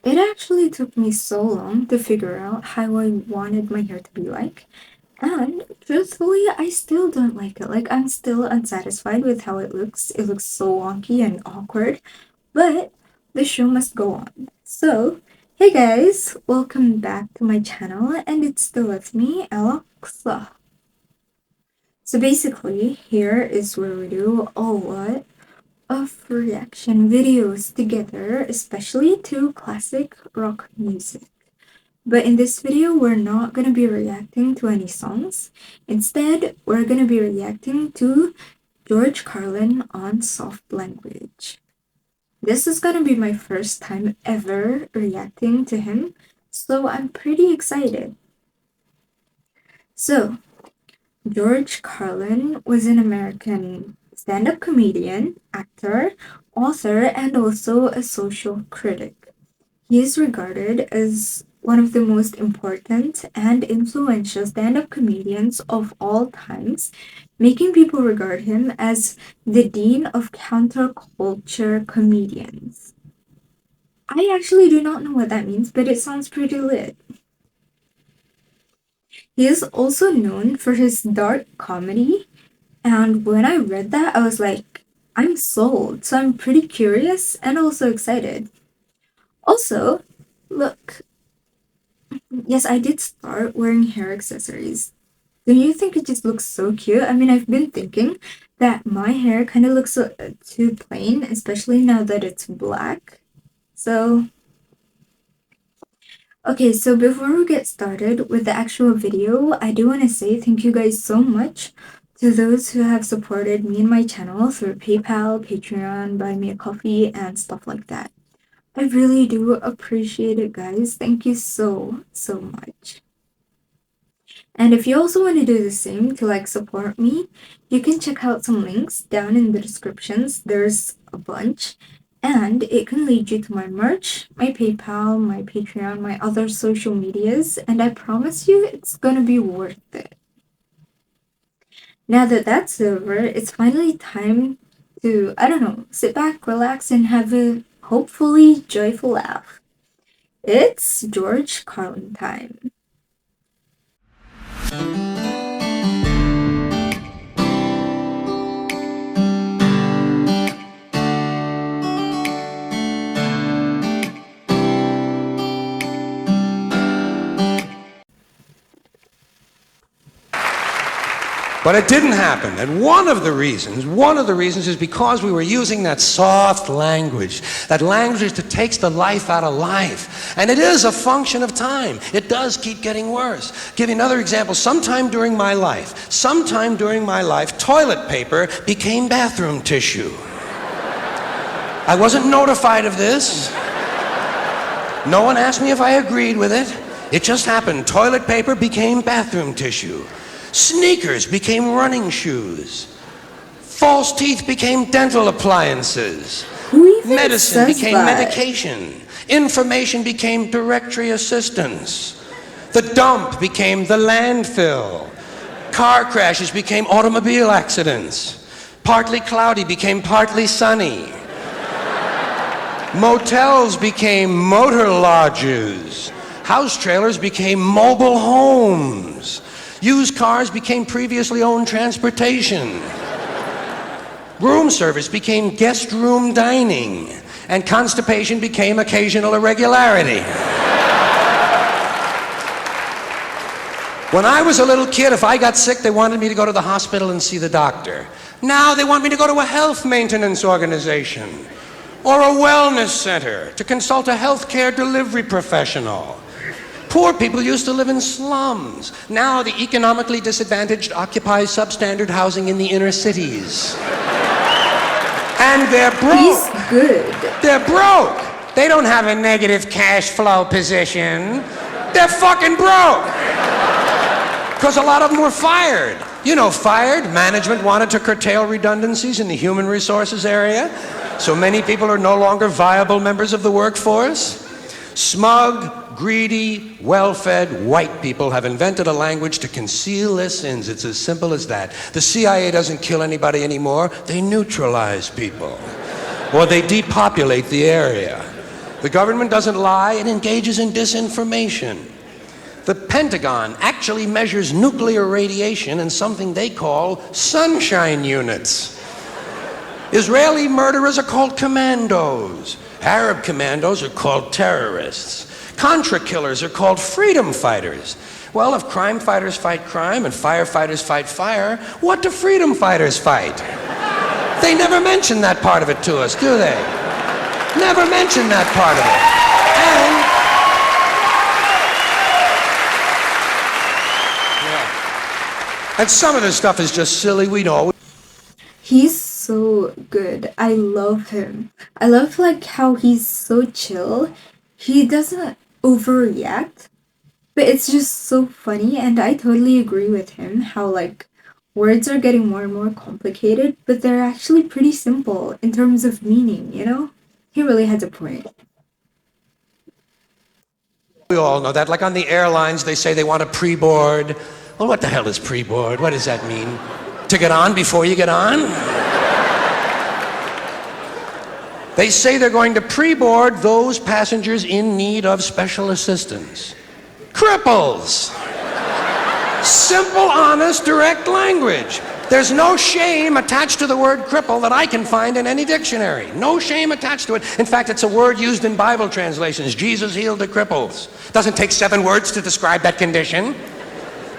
It actually took me so long to figure out how I wanted my hair to be like. And truthfully, I still don't like it. Like, I'm still unsatisfied with how it looks. It looks so wonky and awkward. But the show must go on. So, hey guys, welcome back to my channel, and it's still with me, Elok Hsu. So basically, here is where we do a lot of reaction videos together, especially to classic rock music. But in this video, we're not going to be reacting to any songs. Instead, we're going to be reacting to George Carlin on Soft Language. This is going to be my first time ever reacting to him, so I'm pretty excited. So, George Carlin was an American stand-up comedian, actor, author, and also a social critic. He is regarded as one of the most important and influential stand-up comedians of all times, making people regard him as the dean of counterculture comedians. I actually do not know what that means, but it sounds pretty lit. He is also known for his dark comedy, and when I read that, I was like, I'm sold, so I'm pretty curious and also excited. Also, look, yes, I did start wearing hair accessories. Don't you think it just looks so cute? I mean, I've been thinking that my hair kind of looks too plain, especially now that it's black. So, okay, so before we get started with the actual video, I do want to say thank you guys so much to those who have supported me and my channel through PayPal, Patreon, Buy Me a Coffee, and stuff like that. I really do appreciate it, guys. Thank you so much. And if you also want to do the same to support me, you can check out some links down in the descriptions. There's a bunch. And it can lead you to my merch, my PayPal, my Patreon, my other social medias, and I promise you it's gonna be worth it. Now that that's over, it's finally time to, I don't know, sit back, relax, and have a hopefully joyful laugh. It's George Carlin time. But it didn't happen, and one of the reasons is because we were using that soft language, that language that takes the life out of life. And it is a function of time. It does keep getting worse. Give you another example. Sometime during my life, toilet paper became bathroom tissue. I wasn't notified of this. No one asked me if I agreed with it. It just happened. Toilet paper became bathroom tissue. Sneakers became running shoes. False teeth became dental appliances. Medicine became medication. Information became directory assistance. The dump became the landfill. Car crashes became automobile accidents. Partly cloudy became partly sunny. Motels became motor lodges. House trailers became mobile homes. Used cars became previously owned transportation. Room service became guest room dining. And constipation became occasional irregularity. When I was a little kid, if I got sick, they wanted me to go to the hospital and see the doctor. Now they want me to go to a health maintenance organization or a wellness center to consult a healthcare delivery professional. Poor people used to live in slums. Now the economically disadvantaged occupy substandard housing in the inner cities. And they're broke. He's good. They're broke. They don't have a negative cash flow position. They're fucking broke. Because a lot of them were fired. You know, fired. Management wanted to curtail redundancies in the human resources area. So many people are no longer viable members of the workforce. Smug, greedy, well-fed white people have invented a language to conceal their sins. It's as simple as that. The CIA doesn't kill anybody anymore. They neutralize people. Or they depopulate the area. The government doesn't lie, it engages in disinformation. The Pentagon actually measures nuclear radiation in something they call sunshine units. Israeli murderers are called commandos. Arab commandos are called terrorists. Contra killers are called freedom fighters. Well, if crime fighters fight crime and firefighters fight fire, what do freedom fighters fight? They never mention that part of it to us, do they? Never mention that part of it. And some of this stuff is just silly, we know. He's so good. I love him. I love like how he's so chill. He doesn't overreact, but it's just so funny, and I totally agree with him how like words are getting more and more complicated, but they're actually pretty simple in terms of meaning, you know? He really has a point. We all know that. Like on the airlines, they say they want a pre-board. Well, what the hell is pre-board? What does that mean? To get on before you get on? They say they're going to pre-board those passengers in need of special assistance. Cripples! Simple, honest, direct language. There's no shame attached to the word cripple that I can find in any dictionary. No shame attached to it. In fact, it's a word used in Bible translations. Jesus healed the cripples. Doesn't take 7 words to describe that condition.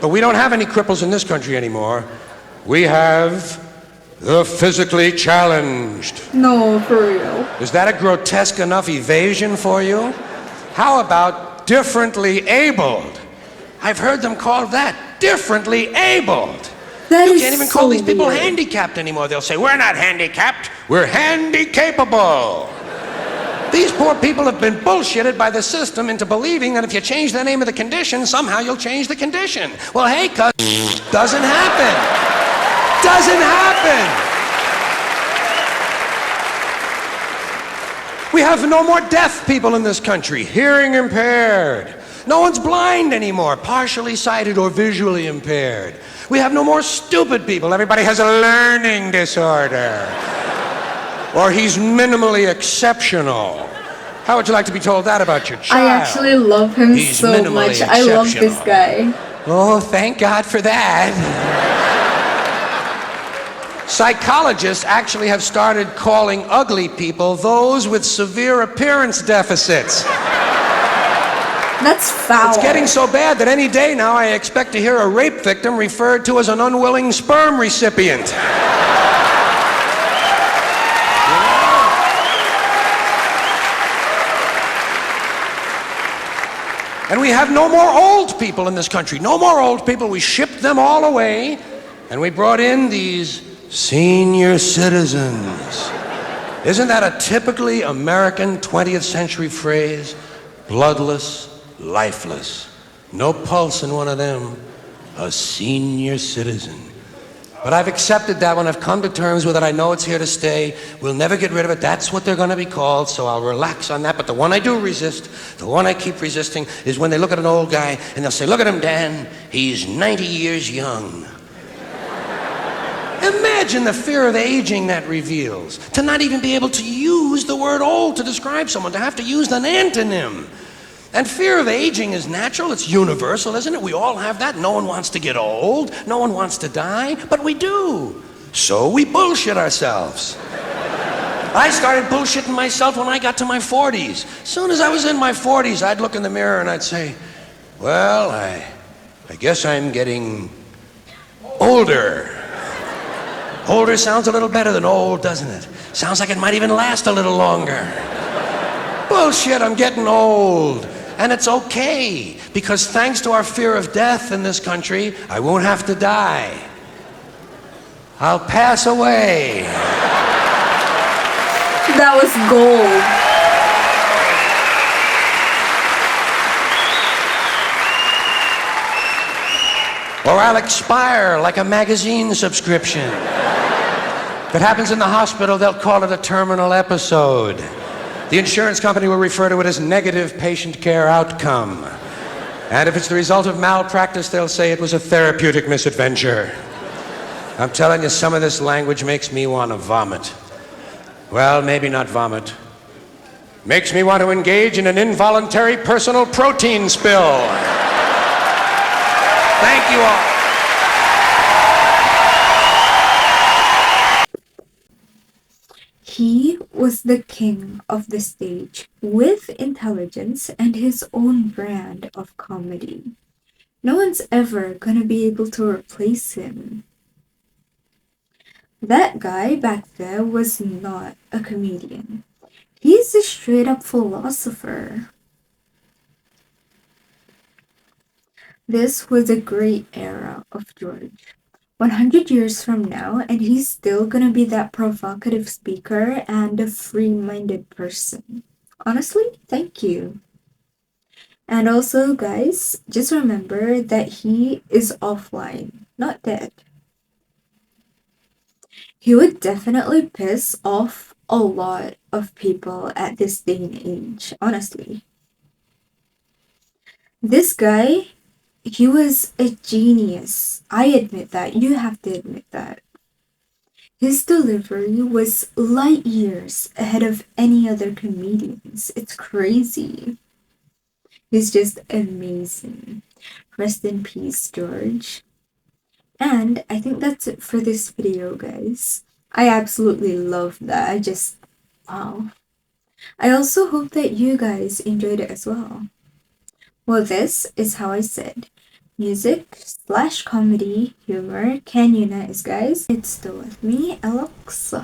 But we don't have any cripples in this country anymore. We have the physically challenged. No, for real. Is that a grotesque enough evasion for you? How about differently abled? I've heard them called that, differently abled. You can't even call these people handicapped anymore. They'll say, we're not handicapped, we're handy-capable. These poor people have been bullshitted by the system into believing that if you change the name of the condition, somehow you'll change the condition. Well, hey, cuz, doesn't happen. Doesn't happen. We have no more deaf people in this country, hearing impaired. No one's blind anymore, partially sighted or visually impaired. We have no more stupid people. Everybody has a learning disorder. Or he's minimally exceptional. How would you like to be told that about your child? I actually love him so much. I love this guy. Oh, thank God for that. Psychologists actually have started calling ugly people those with severe appearance deficits. That's foul. It's getting so bad that any day now I expect to hear a rape victim referred to as an unwilling sperm recipient. And we have no more old people in this country. No more old people. We shipped them all away, and we brought in these senior citizens. Isn't that a typically American 20th century phrase? Bloodless, lifeless, no pulse in one of them, a senior citizen. But I've accepted that one. I've come to terms with it. I know it's here to stay. We'll never get rid of it. That's what they're going to be called, so I'll relax on that. But the one I do resist, the one I keep resisting, is when they look at an old guy and they'll say, look at him, Dan, he's 90 years young. Imagine the fear of aging that reveals. To not even be able to use the word old to describe someone, to have to use an antonym. And fear of aging is natural, it's universal, isn't it? We all have that. No one wants to get old, no one wants to die, but we do. So we bullshit ourselves. I started bullshitting myself when I got to my 40s. As soon as I was in my 40s, I'd look in the mirror and I'd say, well, I guess I'm getting older. Older sounds a little better than old, doesn't it? Sounds like it might even last a little longer. Bullshit, I'm getting old. And it's okay, because thanks to our fear of death in this country, I won't have to die. I'll pass away. That was gold. Or I'll expire like a magazine subscription. If it happens in the hospital, they'll call it a terminal episode. The insurance company will refer to it as negative patient care outcome. And if it's the result of malpractice, they'll say it was a therapeutic misadventure. I'm telling you, some of this language makes me want to vomit. Well, maybe not vomit, makes me want to engage in an involuntary personal protein spill. Thank you all. He was the king of the stage with intelligence and his own brand of comedy. No one's ever gonna be able to replace him. That guy back there was not a comedian. He's a straight up philosopher. This was a great era of George. 100 years from now, and he's still gonna be that provocative speaker and a free minded person. Honestly, thank you. And also, guys, just remember that he is offline, not dead. He would definitely piss off a lot of people at this day and age, honestly. This guy, he was a genius. I admit that. You have to admit that. His delivery was light years ahead of any other comedians. It's crazy. He's just amazing. Rest in peace, George. And I think that's it for this video, guys. I absolutely love that. Wow. I also hope that you guys enjoyed it as well. Well, this is how I said. Music / comedy, humor can unite us, guys. It's still with me, Elok Hsu.